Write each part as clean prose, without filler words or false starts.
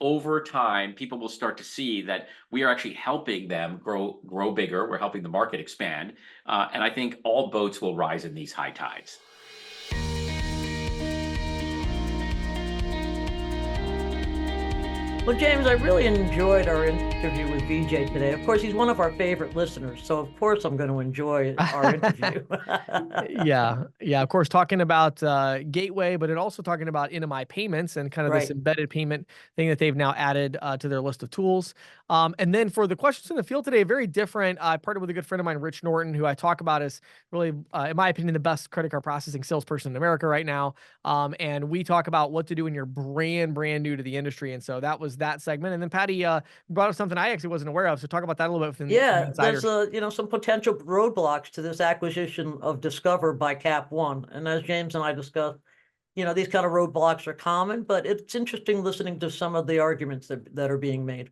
over time, people will start to see that we are actually helping them grow bigger. We're helping the market expand. And I think all boats will rise in these high tides. Well, James, I really enjoyed our interview with VJ today. Of course, he's one of our favorite listeners, so of course I'm going to enjoy our interview. Yeah. Of course, talking about Gateway, but also talking about NMI payments and kind of this embedded payment thing that they've now added to their list of tools. And then for the questions in the field today, very different. I partnered with a good friend of mine, Rich Norton, who I talk about as really, in my opinion, the best credit card processing salesperson in America right now. And we talk about what to do when you're brand new to the industry. And so that was that segment. And then Patty brought up something I actually wasn't aware of. So talk about that a little bit. Yeah, there's some potential roadblocks to this acquisition of Discover by Cap One. And as James and I discussed, these kind of roadblocks are common, but it's interesting listening to some of the arguments that are being made.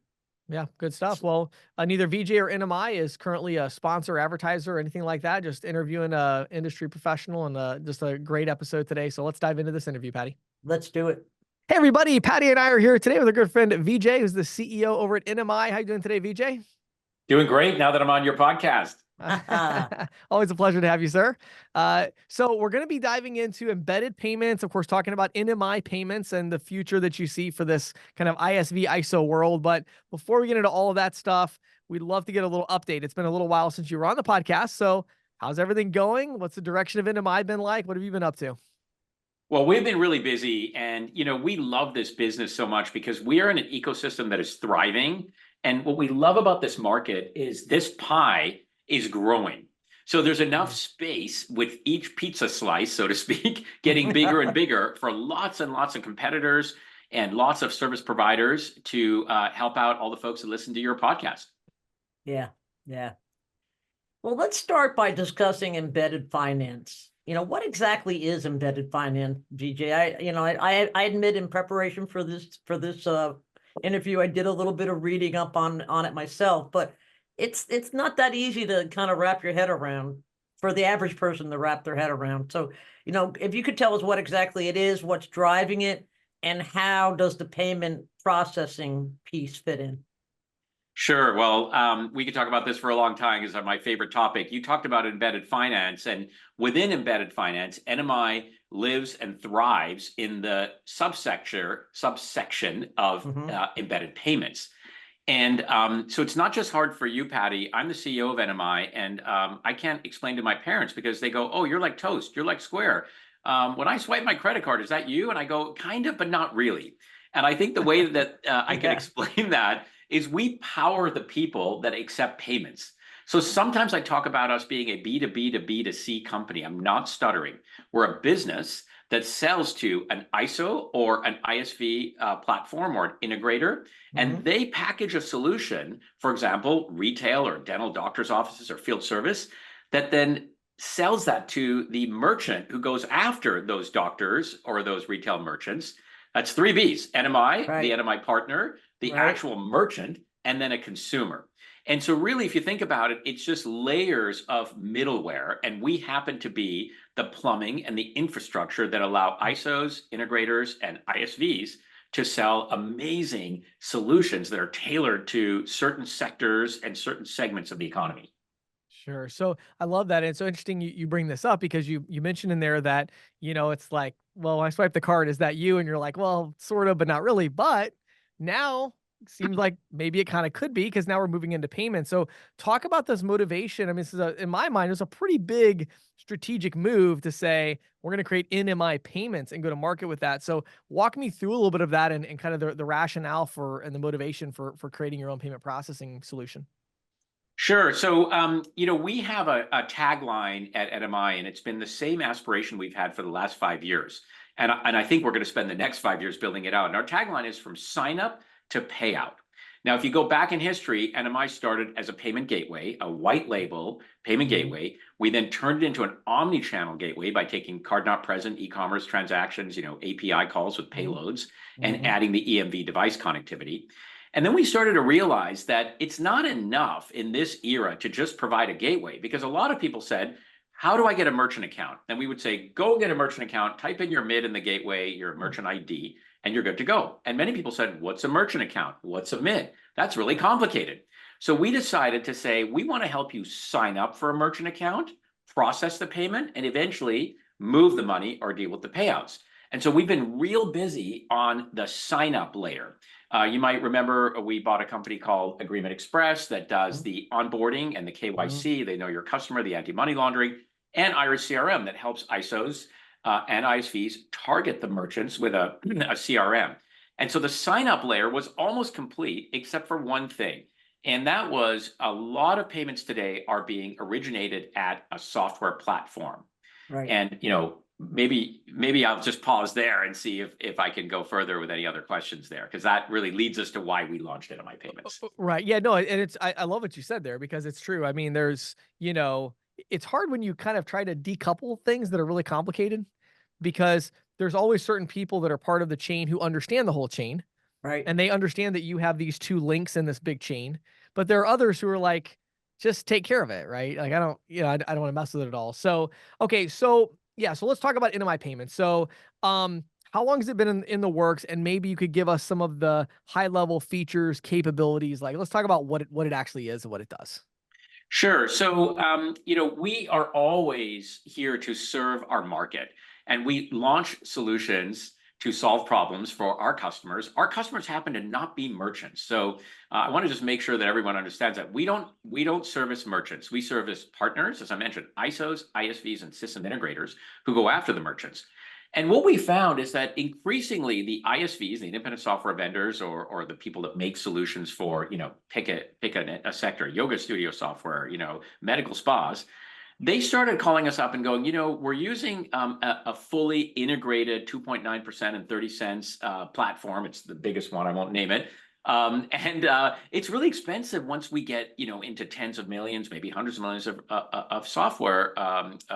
Yeah, good stuff. Well, neither VJ or NMI is currently a sponsor, advertiser, or anything like that. Just interviewing an industry professional, and just a great episode today. So let's dive into this interview, Patty. Let's do it. Hey, everybody. Patty and I are here today with our good friend VJ, who's the CEO over at NMI. How you doing today, VJ? Doing great now that I'm on your podcast. Always a pleasure to have you, sir. So we're going to be diving into embedded payments, of course, talking about NMI payments and the future that you see for this kind of ISV ISO world. But before we get into all of that stuff, we'd love to get a little update. It's been a little while since you were on the podcast. So how's everything going? What's the direction of NMI been like? What have you been up to? Well, we've been really busy, and we love this business so much because we are in an ecosystem that is thriving. And what we love about this market is this pie is growing. So there's enough space with each pizza slice, so to speak, getting bigger and bigger for lots and lots of competitors and lots of service providers to help out all the folks that listen to your podcast. Yeah. Well, let's start by discussing embedded finance. What exactly is embedded finance, VJ? I admit in preparation for this interview, I did a little bit of reading up on it myself, but it's not that easy to kind of wrap your head around for the average person to wrap their head around. So, if you could tell us what exactly it is, what's driving it, and how does the payment processing piece fit in? Sure. Well, we could talk about this for a long time because it's my favorite topic. You talked about embedded finance, and within embedded finance, NMI lives and thrives in the subsection of embedded payments. And so it's not just hard for you, Patty. I'm the CEO of NMI, and I can't explain to my parents because they go, "Oh, you're like Toast. You're like Square. When I swipe my credit card, is that you?" And I go, "Kind of, but not really." And I think the way that I can explain that is we power the people that accept payments. So sometimes I talk about us being a B2B to B2C company. I'm not stuttering. We're a business that sells to an ISO or an ISV platform or an integrator, and they package a solution, for example, retail or dental doctor's offices or field service, that then sells that to the merchant who goes after those doctors or those retail merchants. That's three Bs: NMI, the NMI partner, the actual merchant, and then a consumer. And so really, if you think about it, it's just layers of middleware. And we happen to be the plumbing and the infrastructure that allow ISOs, integrators, and ISVs to sell amazing solutions that are tailored to certain sectors and certain segments of the economy. Sure. So I love that. And it's so interesting you bring this up because you mentioned in there that, it's like, well, when I swipe the card, is that you? And you're like, well, sort of, but not really. But now it seems like maybe it kind of could be because now we're moving into payments. So talk about this motivation. I mean, this is in my mind, it was a pretty big strategic move to say, we're going to create NMI payments and go to market with that. So walk me through a little bit of that and kind of the rationale and the motivation for creating your own payment processing solution. Sure. So, we have a tagline at NMI, and it's been the same aspiration we've had for the last 5 years. And I think we're going to spend the next 5 years building it out. And our tagline is from sign up to payout. Now, if you go back in history, NMI started as a payment gateway, a white label payment gateway. We then turned it into an omni-channel gateway by taking card not present e-commerce transactions, API calls with payloads, and adding the EMV device connectivity. And then we started to realize that it's not enough in this era to just provide a gateway, because a lot of people said, how do I get a merchant account? And we would say, go get a merchant account, type in your MID in the gateway, your merchant ID, and you're good to go. And many people said, what's a merchant account? What's a MID? That's really complicated. So we decided to say, we want to help you sign up for a merchant account, process the payment, and eventually move the money or deal with the payouts. And so we've been real busy on the sign up layer. You might remember we bought a company called Agreement Express that does the onboarding and the KYC. They know your customer, the anti-money laundering, and Iris CRM that helps ISOs and ISVs target the merchants with a CRM. And so the sign up layer was almost complete except for one thing. And that was a lot of payments today are being originated at a software platform. Right. And, maybe I'll just pause there and see if I can go further with any other questions there, because that really leads us to why we launched NMI Payments. Right. Yeah, no, and I love what you said there because it's true. I mean, there's, it's hard when you kind of try to decouple things that are really complicated because there's always certain people that are part of the chain who understand the whole chain. Right. And they understand that you have these two links in this big chain, but there are others who are like, just take care of it, right? Like, I don't want to mess with it at all. So, okay. So yeah, so let's talk about NMI payments. So, how long has it been in the works? And maybe you could give us some of the high level features, capabilities. Like, let's talk about what it actually is and what it does. Sure. So, we are always here to serve our market, and we launch solutions to solve problems for our customers. Our customers happen to not be merchants. So I want to just make sure that everyone understands that we don't service merchants. We service partners, as I mentioned, ISOs, ISVs, and system integrators who go after the merchants. And what we found is that increasingly the ISVs, the independent software vendors, or the people that make solutions for, pick a sector, yoga studio software, medical spas, they started calling us up and going, we're using a fully integrated 2.9% and 30 cents platform. It's the biggest one. I won't name it. And it's really expensive once we get, into tens of millions, maybe hundreds of millions of software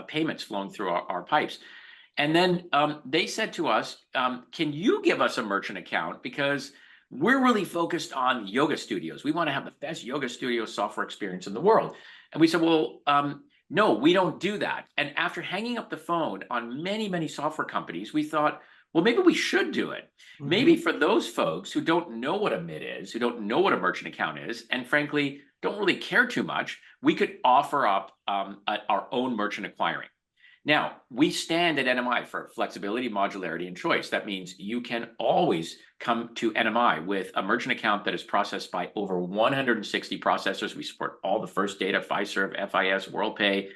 payments flowing through our pipes. And then they said to us, can you give us a merchant account? Because we're really focused on yoga studios. We want to have the best yoga studio software experience in the world. And we said, well, no, we don't do that. And after hanging up the phone on many, many software companies, we thought, well, maybe we should do it. Mm-hmm. Maybe for those folks who don't know what a MID is, who don't know what a merchant account is, and frankly, don't really care too much, we could offer up our own merchant acquiring. Now, we stand at NMI for flexibility, modularity, and choice. That means you can always come to NMI with a merchant account that is processed by over 160 processors. We support all the First Data, Fiserv, FIS, WorldPay,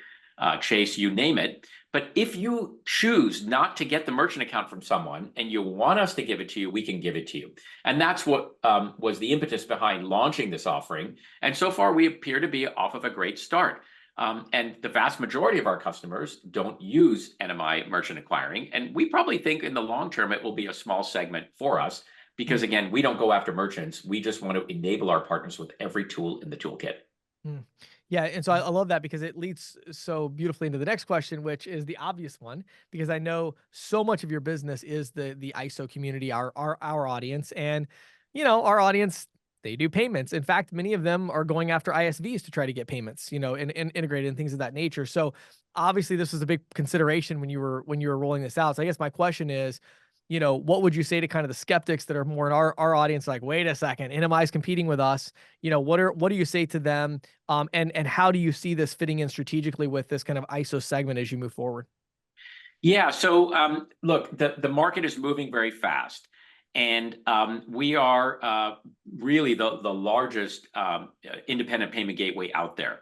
Chase, you name it. But if you choose not to get the merchant account from someone and you want us to give it to you, we can give it to you. And that's what was the impetus behind launching this offering. And so far, we appear to be off of a great start. And the vast majority of our customers don't use NMI merchant acquiring. And we probably think in the long term, it will be a small segment for us because, again, we don't go after merchants. We just want to enable our partners with every tool in the toolkit. Yeah. And so I love that because it leads so beautifully into the next question, which is the obvious one, because I know so much of your business is the ISO community, our audience. And, our audience, they do payments. In fact, many of them are going after ISVs to try to get payments, and integrated and things of that nature. So obviously this was a big consideration when you were rolling this out. So I guess my question is, what would you say to kind of the skeptics that are more in our audience? Like, wait a second, NMI is competing with us. What do you say to them? And how do you see this fitting in strategically with this kind of ISO segment as you move forward? Yeah. So look, the market is moving very fast. And we are really the largest independent payment gateway out there.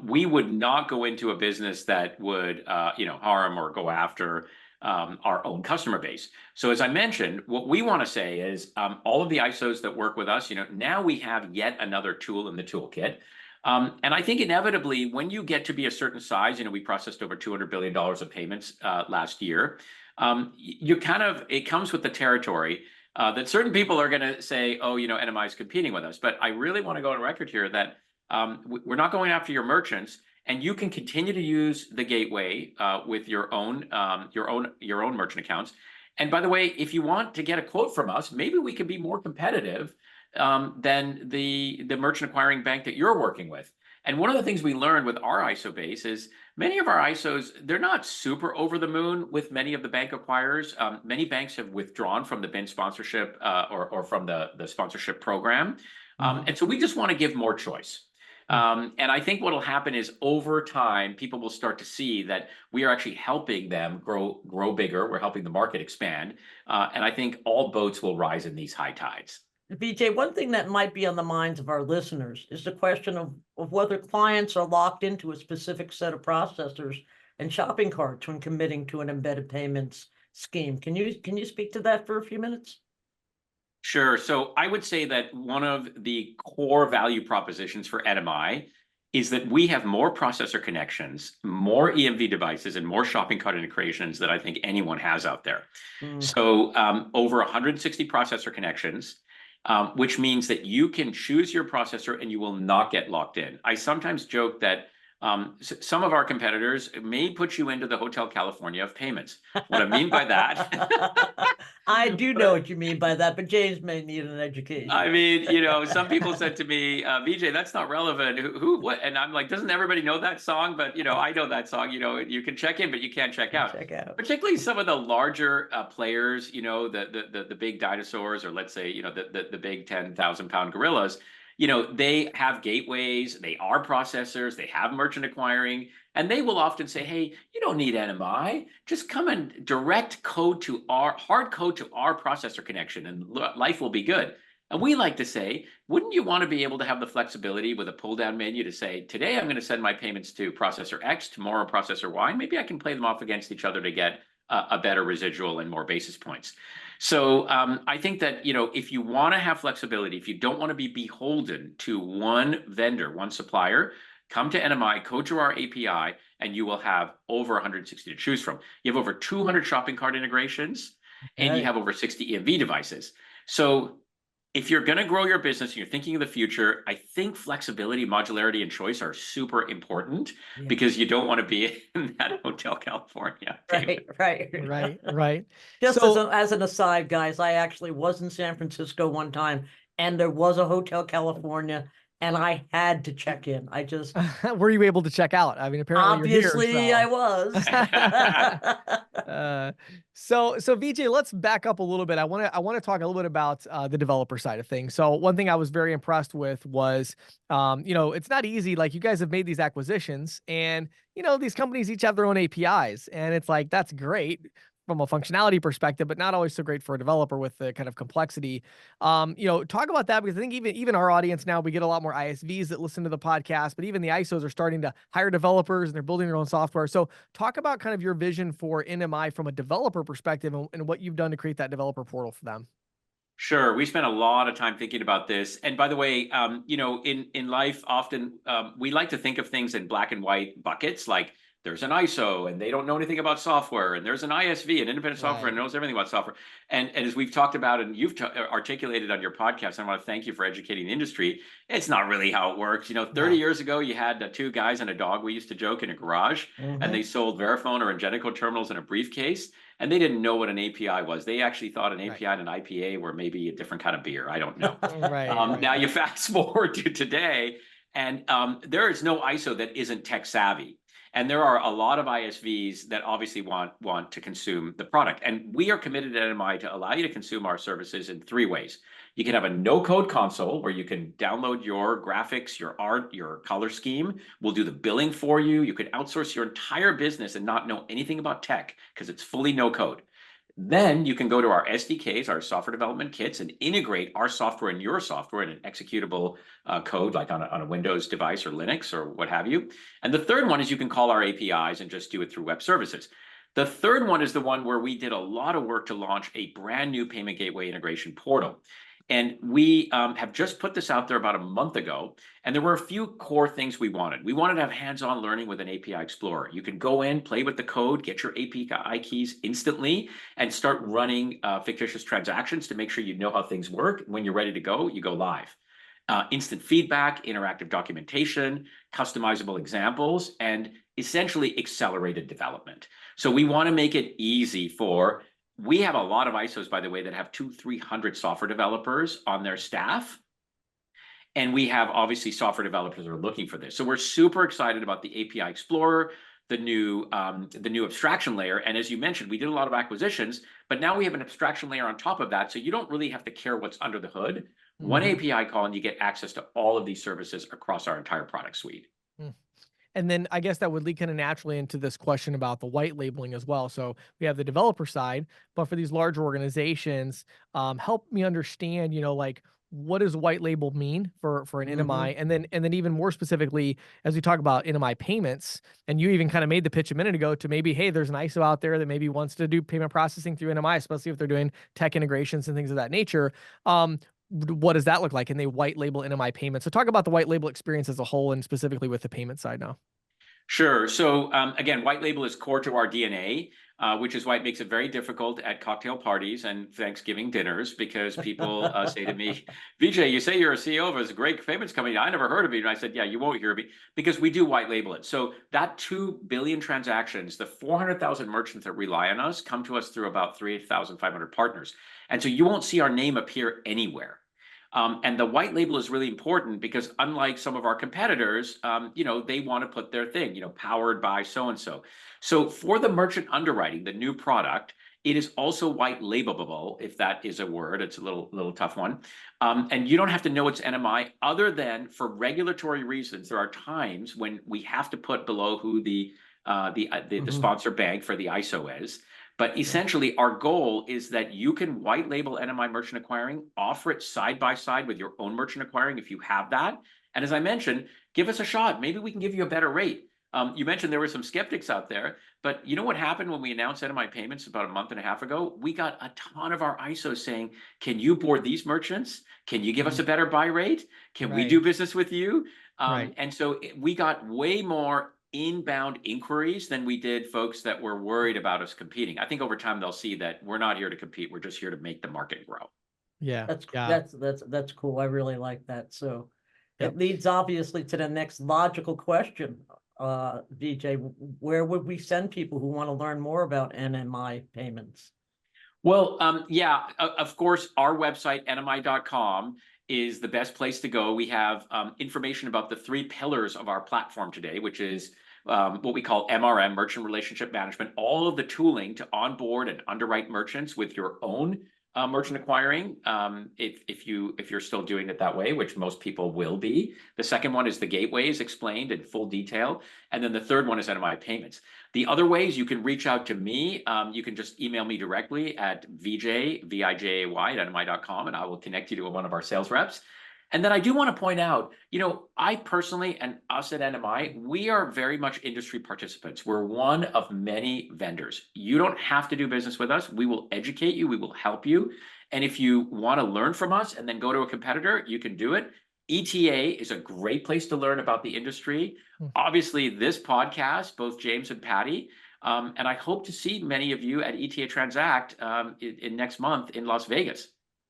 We would not go into a business that would, harm or go after our own customer base. So as I mentioned, what we want to say is all of the ISOs that work with us, now we have yet another tool in the toolkit. And I think inevitably, when you get to be a certain size, we processed over $200 billion of payments last year. It comes with the territory that certain people are going to say, oh, NMI is competing with us. But I really want to go on record here that we're not going after your merchants, and you can continue to use the gateway with your own merchant accounts. And by the way, if you want to get a quote from us, maybe we can be more competitive than the merchant acquiring bank that you're working with. And one of the things we learned with our ISO base is many of our ISOs, they're not super over the moon with many of the bank acquirers. Many banks have withdrawn from the BIN sponsorship or from the sponsorship program. And so we just want to give more choice. And I think what will happen is over time, people will start to see that we are actually helping them grow bigger. We're helping the market expand. And I think all boats will rise in these high tides. VJ, one thing that might be on the minds of our listeners is the question of whether clients are locked into a specific set of processors and shopping carts when committing to an embedded payments scheme. Can you speak to that for a few minutes? Sure. So I would say that one of the core value propositions for NMI is that we have more processor connections, more EMV devices, and more shopping cart integrations than I think anyone has out there. So over 160 processor connections, which means that you can choose your processor and you will not get locked in. I sometimes joke that some of our competitors may put you into the Hotel California of payments. What I mean by that. I do know what you mean by that, but James may need an education. I mean, some people said to me, VJ, that's not relevant. What? And I'm like, doesn't everybody know that song? But, I know that song, you can check in, but you can't check out. Particularly some of the larger players, the big dinosaurs, or let's say, the big 10,000-pound gorillas. They have gateways, they are processors, they have merchant acquiring, and they will often say, hey, you don't need NMI, just come and direct hard code to our processor connection and life will be good. And we like to say, wouldn't you want to be able to have the flexibility with a pull down menu to say, today I'm going to send my payments to processor X, tomorrow processor Y, and maybe I can play them off against each other to get a better residual and more basis points. So I think that, if you want to have flexibility, if you don't want to be beholden to one vendor, one supplier, come to NMI, code to our API, and you will have over 160 to choose from. You have over 200 shopping cart integrations, and you have over 60 EMV devices. So if you're going to grow your business and you're thinking of the future, I think flexibility, modularity, and choice are super important because you don't want to be in that Hotel California. Right. Just as an aside, guys, I actually was in San Francisco one time, and there was a Hotel California, and I had to check in. I just were you able to check out? I mean, apparently obviously you're here, I was. So VJ, let's back up a little bit. I want to talk a little bit about the developer side of things. So one thing I was very impressed with was, it's not easy. Like, you guys have made these acquisitions, and these companies each have their own APIs, and it's like, that's great from a functionality perspective, but not always so great for a developer with the kind of complexity. Talk about that, because I think even our audience now, we get a lot more ISVs that listen to the podcast, but even the ISOs are starting to hire developers and they're building their own software. So talk about kind of your vision for NMI from a developer perspective and what you've done to create that developer portal for them. Sure. We spent a lot of time thinking about this. And by the way, in life, often we like to think of things in black and white buckets, like there's an ISO and they don't know anything about software, and there's an ISV, an independent software, and knows everything about software. And as we've talked about and you've articulated on your podcast, I want to thank you for educating the industry. It's not really how it works. 30 years ago, you had two guys and a dog, we used to joke, in a garage, and they sold Verifone or Ingenico terminals in a briefcase, and they didn't know what an API was. They actually thought an API and an IPA were maybe a different kind of beer. I don't know. Now you fast forward to today, and there is no ISO that isn't tech savvy. And there are a lot of ISVs that obviously want to consume the product. And we are committed at NMI to allow you to consume our services in 3 ways. You can have a no-code console where you can download your graphics, your art, your color scheme. We'll do the billing for you. You can outsource your entire business and not know anything about tech because it's fully no-code. Then you can go to our SDKs, our software development kits, and integrate our software and your software in an executable code, like on a Windows device or Linux or what have you. And the third one is you can call our APIs and just do it through web services. The third one is the one where we did a lot of work to launch a brand new payment gateway integration portal. And we have just put this out there about a month ago, and there were a few core things we wanted. We wanted to have hands-on learning with an API Explorer. You can go in, play with the code, get your API keys instantly, and start running fictitious transactions to make sure you know how things work. When you're ready to go, you go live. Instant feedback, interactive documentation, customizable examples, and essentially accelerated development. So we want to make it easy for... We have a lot of ISOs, by the way, that have 200-300 software developers on their staff. And we have obviously software developers that are looking for this. So we're super excited about the API Explorer, the new abstraction layer. And as you mentioned, we did a lot of acquisitions, but now we have an abstraction layer on top of that. So you don't really have to care what's under the hood. One API call and you get access to all of these services across our entire product suite. And then I guess that would lead kind of naturally into this question about the white labeling as well. So we have the developer side, but for these large organizations, help me understand, like what does white label mean for an NMI? And then even more specifically, as we talk about NMI payments, and you even kind of made the pitch a minute ago to maybe, hey, there's an ISO out there that maybe wants to do payment processing through NMI, especially if they're doing tech integrations and things of that nature. What does that look like? And they white label NMI payments. So talk about the white label experience as a whole and specifically with the payment side now. Sure. So again, white label is core to our DNA, which is why it makes it very difficult at cocktail parties and Thanksgiving dinners, because people say to me, Vijay, you say you're a CEO of a great payments company. I never heard of it. And I said, yeah, you won't hear of me, because we do white label it. So that 2 billion transactions, the 400,000 merchants that rely on us come to us through about 3,500 partners. And so you won't see our name appear anywhere. And the white label is really important because unlike some of our competitors, they want to put their thing, powered by so-and-so. So for the merchant underwriting, the new product, it is also white labelable, if that is a word. It's a little tough one. And you don't have to know it's NMI other than for regulatory reasons. There are times when we have to put below who the sponsor bank for the ISO is. But essentially, our goal is that you can white label NMI merchant acquiring, offer it side by side with your own merchant acquiring if you have that. And as I mentioned, give us a shot. Maybe we can give you a better rate. You mentioned there were some skeptics out there, but you know what happened when we announced NMI payments about a month and a half ago? We got a ton of our ISOs saying, can you board these merchants? Can you give us a better buy rate? Can we do business with you? And so we got way more inbound inquiries than we did folks that were worried about us competing. I think over time they'll see that we're not here to compete. We're just here to make the market grow. Yeah. That's cool. I really like that. So it leads obviously to the next logical question. Vijay, where would we send people who want to learn more about NMI payments? Well, of course, our website, nmi.com, is the best place to go. We have information about the 3 pillars of our platform today, which is what we call MRM, Merchant Relationship Management, all of the tooling to onboard and underwrite merchants with your own merchant acquiring, if you're still doing it that way, which most people will be. The second one is the gateways explained in full detail. And then the third one is NMI payments. The other ways you can reach out to me, you can just email me directly at Vijay, V-I-J-A-Y, at nmi.com, and I will connect you to one of our sales reps. And then I do want to point out, I personally and us at NMI, we are very much industry participants. We're one of many vendors. You don't have to do business with us. We will educate you. We will help you. And if you want to learn from us and then go to a competitor, you can do it. ETA is a great place to learn about the industry. Obviously, this podcast, both James and Patty, and I hope to see many of you at ETA Transact in next month in Las Vegas.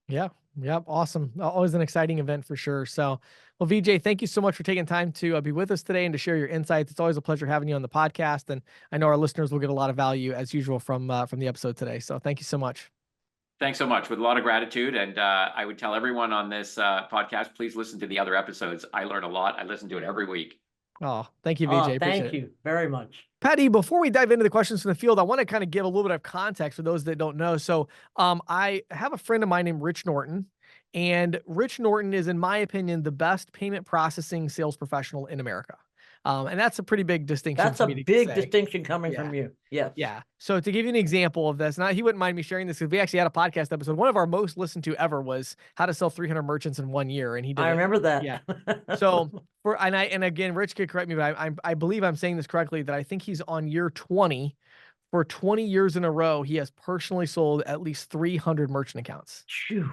Yeah. Yep. Awesome. Always an exciting event for sure. So, well, Vijay, thank you so much for taking time to be with us today and to share your insights. It's always a pleasure having you on the podcast. And I know our listeners will get a lot of value as usual from the episode today. So thank you so much. Thanks so much. With a lot of gratitude. And I would tell everyone on this podcast, please listen to the other episodes. I learn a lot. I listen to it every week. Oh, thank you, Vijay. Thank you very much. Patty, before we dive into the questions from the field, I want to kind of give a little bit of context for those that don't know. So I have a friend of mine named Rich Norton, and Rich Norton is, in my opinion, the best payment processing sales professional in America. And that's a pretty big distinction. That's a big distinction coming from you. Yes. Yeah. So to give you an example of this, he wouldn't mind me sharing this because we actually had a podcast episode. One of our most listened to ever was how to sell 300 merchants in 1 year. And he did. I remember that. Yeah. So and again, Rich could correct me, but I believe I'm saying this correctly, that I think he's on year 20. For 20 years in a row, he has personally sold at least 300 merchant accounts. Phew.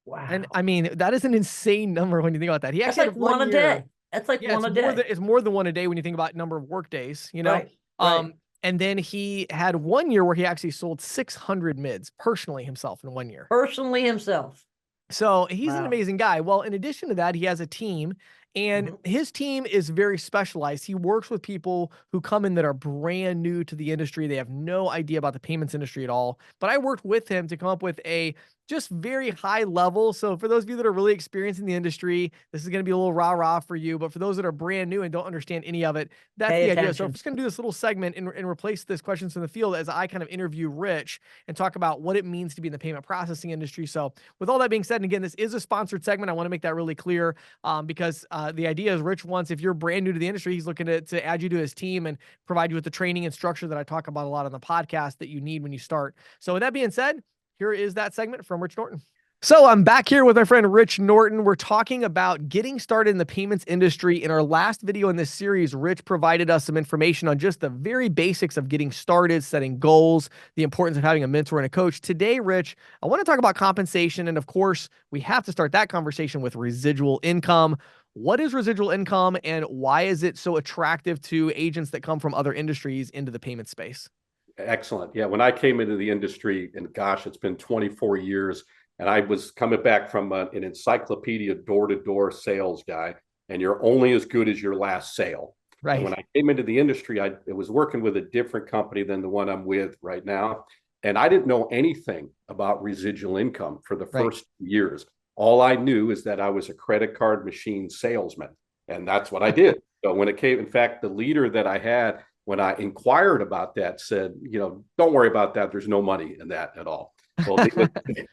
Wow. And I mean, that is an insane number when you think about that. He actually had one a day. That's like one a day. It's more than one a day when you think about number of work days, Right. And then he had 1 year where he actually sold 600 mids personally himself in 1 year. Personally himself. So he's an amazing guy. Well, in addition to that, he has a team, And his team is very specialized. He works with people who come in that are brand new to the industry. They have no idea about the payments industry at all. But I worked with him to come up with a just very high level. So for those of you that are really experienced in the industry, this is going to be a little rah-rah for you. But for those that are brand new and don't understand any of it, that's Pay the idea. So attention. I'm just going to do this little segment and replace this questions from the field as I kind of interview Rich and talk about what it means to be in the payment processing industry. So with all that being said, and again, this is a sponsored segment. I want to make that really clear because the idea is Rich wants, if you're brand new to the industry, he's looking to add you to his team and provide you with the training and structure that I talk about a lot on the podcast that you need when you start. So with that being said, here is that segment from Rich Norton. So I'm back here with my friend Rich Norton. We're talking about getting started in the payments industry. In our last video in this series, Rich provided us some information on just the very basics of getting started, setting goals, the importance of having a mentor and a coach. Today, Rich, I want to talk about compensation. And of course, we have to start that conversation with residual income. What is residual income and why is it so attractive to agents that come from other industries into the payment space? Excellent. Yeah, when I came into the industry, and gosh, it's been 24 years, and I was coming back from an encyclopedia door-to-door sales guy, and you're only as good as your last sale. Right. And when I came into the industry, I was working with a different company than the one I'm with right now, and I didn't know anything about residual income for the first years. All I knew is that I was a credit card machine salesman, and that's what I did. So when it came, in fact, the leader that I had, when I inquired about that, said, don't worry about that. There's no money in that at all. Well,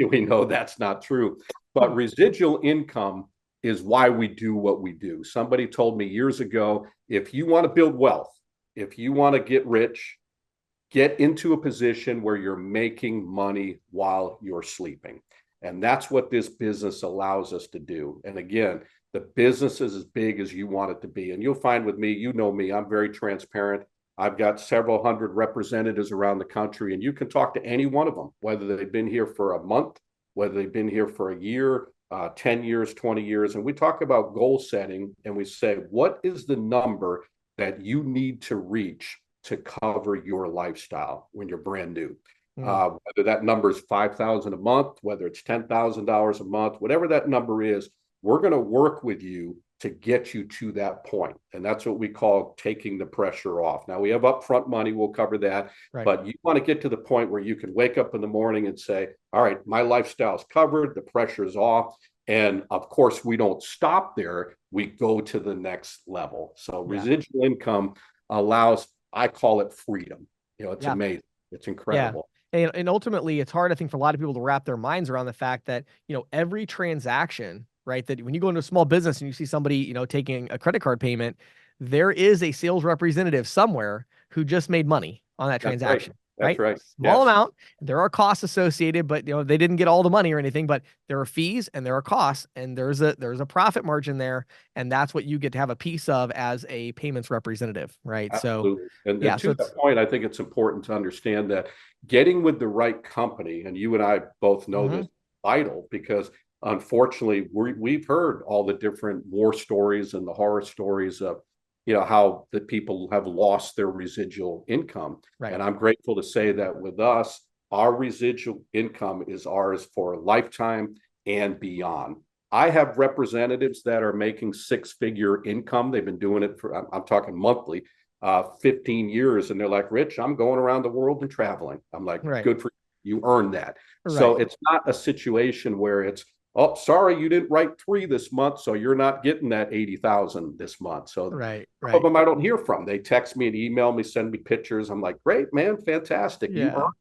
we know that's not true. But residual income is why we do what we do. Somebody told me years ago, if you want to build wealth, if you want to get rich, get into a position where you're making money while you're sleeping. And that's what this business allows us to do. And again, the business is as big as you want it to be. And you'll find with me, you know me, I'm very transparent. I've got several hundred representatives around the country, and you can talk to any one of them, whether they've been here for a month, whether they've been here for a year, 10 years, 20 years. And we talk about goal setting, and we say, what is the number that you need to reach to cover your lifestyle when you're brand new? Whether that number is $5,000 a month, whether it's $10,000 a month, whatever that number is, we're going to work with you to get you to that point. And that's what we call taking the pressure off. Now, we have upfront money, we'll cover that, but you want to get to the point where you can wake up in the morning and say, all right, my lifestyle's covered, the pressure's off. And of course, we don't stop there, we go to the next level. So residual income allows, I call it freedom. It's amazing. It's incredible. And ultimately, it's hard, I think, for a lot of people to wrap their minds around the fact that, every transaction, right, that when you go into a small business and you see somebody, taking a credit card payment, there is a sales representative somewhere who just made money on that transaction. That's right. Small amount. There are costs associated, but they didn't get all the money or anything, but there are fees and there are costs and there's a profit margin there. And that's what you get to have a piece of as a payments representative. Right. Absolutely. So, and to that point, I think it's important to understand that getting with the right company, and you and I both know this, is vital, because unfortunately we've heard all the different war stories and the horror stories of how the people have lost their residual income. And I'm grateful to say that with us, our residual income is ours for a lifetime and beyond. I have representatives that are making six-figure income. They've been doing it for, I'm talking monthly, 15 years. And they're like, Rich, I'm going around the world and traveling. I'm like, good for you. You earned that. So it's not a situation where it's, oh, sorry, you didn't write 3 this month, so you're not getting that 80,000 this month. So some of them I don't hear from. They text me and email me, send me pictures. I'm like, great, man, fantastic. You earned.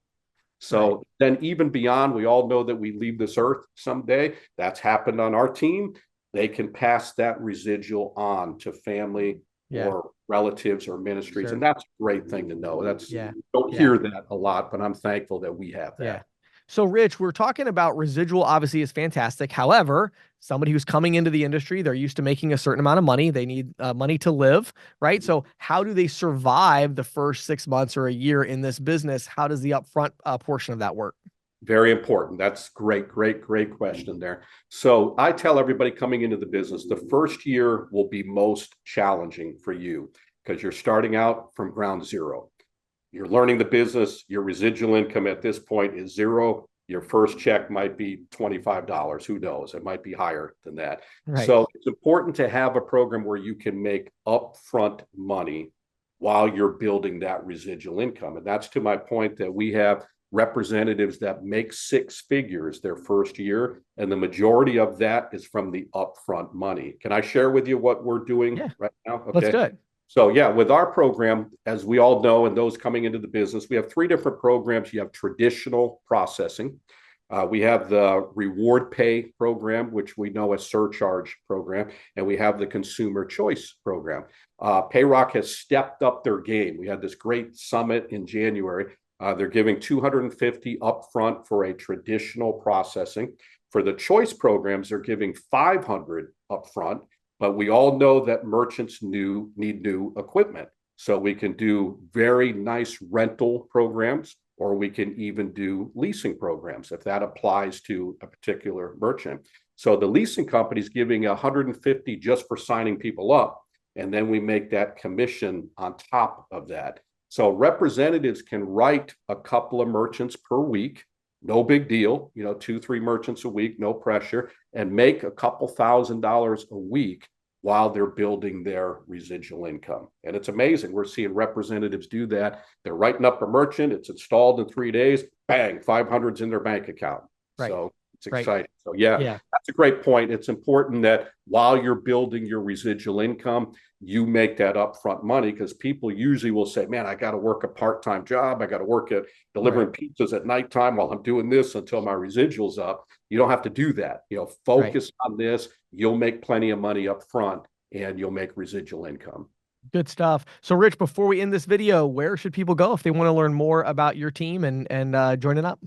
So then even beyond, we all know that we leave this earth someday. That's happened on our team. They can pass that residual on to family or relatives or ministries. And that's a great thing to know. That's you don't hear that a lot, but I'm thankful that we have that. So Rich, we're talking about residual obviously is fantastic. However, somebody who's coming into the industry, they're used to making a certain amount of money. They need money to live, right? So how do they survive the first 6 months or a year in this business? How does the upfront portion of that work? Very important. That's great question there. So I tell everybody coming into the business, the first year will be most challenging for you because you're starting out from ground zero. You're learning the business. Your residual income at this point is zero. Your first check might be $25. Who knows? It might be higher than that. Right. So it's important to have a program where you can make upfront money while you're building that residual income. And that's to my point that we have representatives that make six figures their first year, and the majority of that is from the upfront money. Can I share with you what we're doing right now? Okay. Let's do it. So yeah, with our program, as we all know, and those coming into the business, we have three different programs. You have traditional processing. We have the reward pay program, which we know as surcharge program, and we have the consumer choice program. Payrock has stepped up their game. We had this great summit in January. They're giving $250 upfront for a traditional processing. For the choice programs, they're giving $500 upfront, but we all know that merchants need new equipment. So we can do very nice rental programs, or we can even do leasing programs if that applies to a particular merchant. So the leasing company is giving $150 just for signing people up, and then we make that commission on top of that. So representatives can write a couple of merchants per week, no big deal, 2-3 merchants a week, no pressure, and make a couple $1,000s a week while they're building their residual income. And it's amazing. We're seeing representatives do that. They're writing up a merchant, it's installed in 3 days, bang, 500's in their bank account. Right. So it's exciting. Right. So yeah, that's a great point. It's important that while you're building your residual income, you make that upfront money, because people usually will say, man, I got to work a part-time job. I got to work at delivering pizzas at nighttime while I'm doing this until my residual's up. You don't have to do that. Focus on this. You'll make plenty of money up front, and you'll make residual income. Good stuff. So Rich, before we end this video, where should people go if they want to learn more about your team and joining up?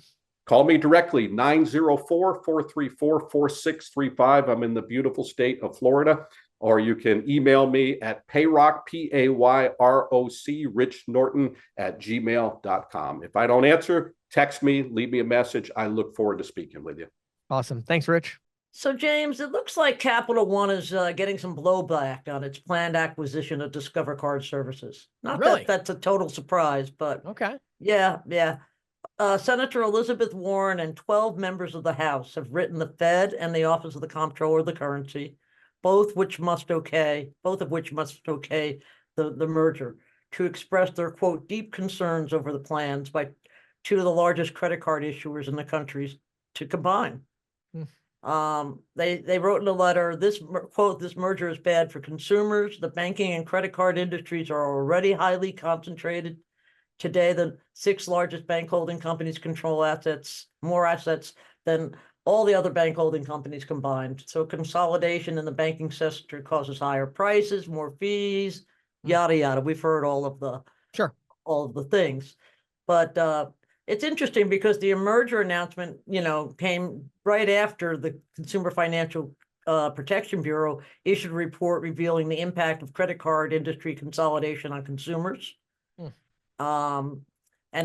Call me directly, 904-434-4635. I'm in the beautiful state of Florida. Or you can email me at payrock, P-A-Y-R-O-C, richnorton@gmail.com. If I don't answer, text me, leave me a message. I look forward to speaking with you. Awesome. Thanks, Rich. So, James, it looks like Capital One is getting some blowback on its planned acquisition of Discover Card Services. Not that that's a total surprise, but okay. Yeah. Senator Elizabeth Warren and 12 members of the House have written the Fed and the Office of the Comptroller of the Currency, both of which must okay the merger, to express their, quote, deep concerns over the plans by two of the largest credit card issuers in the country to combine. They wrote in a letter, this quote, this merger is bad for consumers. The banking and credit card industries are already highly concentrated. Today, the 6 largest bank holding companies control more assets than all the other bank holding companies combined. So consolidation in the banking sector causes higher prices, more fees, yada, yada. We've heard all of the things, but it's interesting because the merger announcement, came right after the Consumer Financial Protection Bureau issued a report revealing the impact of credit card industry consolidation on consumers. And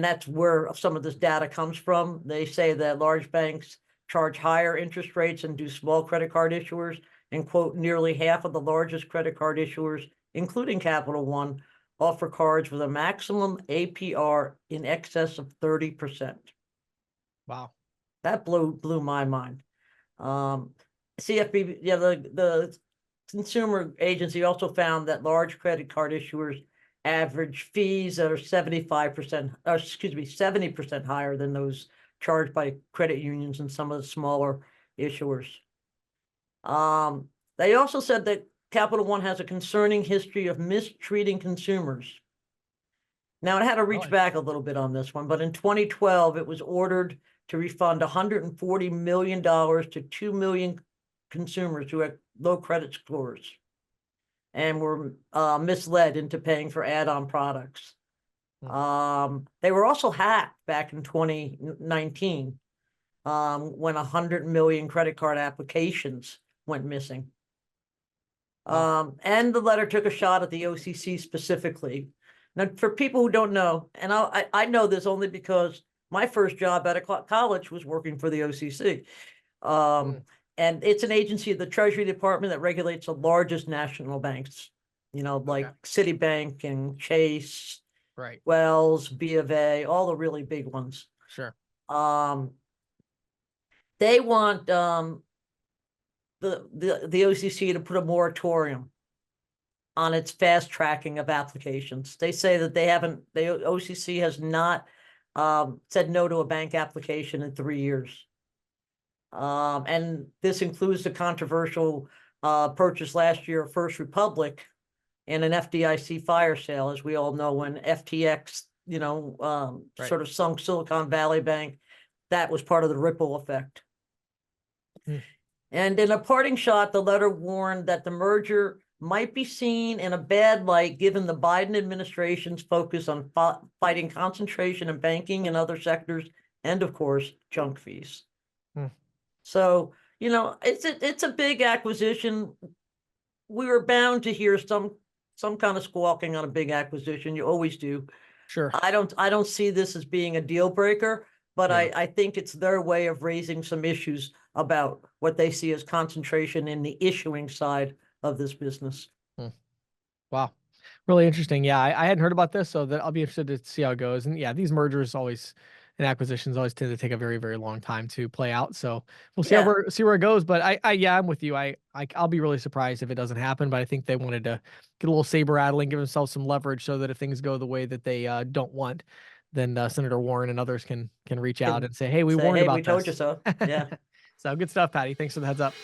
that's where some of this data comes from. They say that large banks charge higher interest rates and do small credit card issuers, and quote, nearly half of the largest credit card issuers, including Capital One, offer cards with a maximum APR in excess of 30%. Wow. That blew my mind. CFPB, the consumer agency also found that large credit card issuers average fees that are 70% higher than those charged by credit unions and some of the smaller issuers. They also said that Capital One has a concerning history of mistreating consumers. Now, it had to reach back a little bit on this one, but in 2012, it was ordered to refund $140 million to 2 million consumers who had low credit scores and were misled into paying for add-on products. They were also hacked back in 2019 when 100 million credit card applications went missing. And the letter took a shot at the OCC specifically. Now, for people who don't know, and I know this only because my first job out of college was working for the OCC. And it's an agency of the Treasury Department that regulates the largest national banks, like Citibank and Chase, Wells, B of A, all the really big ones. Sure. They want the OCC to put a moratorium on its fast tracking of applications. They say that the OCC has not said no to a bank application in 3 years. And this includes the controversial purchase last year of First Republic and an FDIC fire sale, as we all know, when FTX, Right. sort of sunk Silicon Valley Bank. That was part of the ripple effect. And in a parting shot, the letter warned that the merger might be seen in a bad light given the Biden administration's focus on fighting concentration in banking and other sectors, and of course, junk fees. So, it's a big acquisition. We were bound to hear some kind of squawking on a big acquisition. You always do. Sure. I don't see this as being a deal breaker, but Yeah. I think it's their way of raising some issues about what they see as concentration in the issuing side of this business. Wow. Really interesting. Yeah, I hadn't heard about this, so that I'll be interested to see how it goes. And yeah, these mergers always and acquisitions always tend to take a very, very long time to play out. So we'll see see where it goes. But I'm with you. I'll be really surprised if it doesn't happen. But I think they wanted to get a little saber rattling, give themselves some leverage, so that if things go the way that they don't want, then Senator Warren and others can reach out and say, "Hey, we warned about we told you this." so. Yeah. So good stuff, Patty. Thanks for the heads up.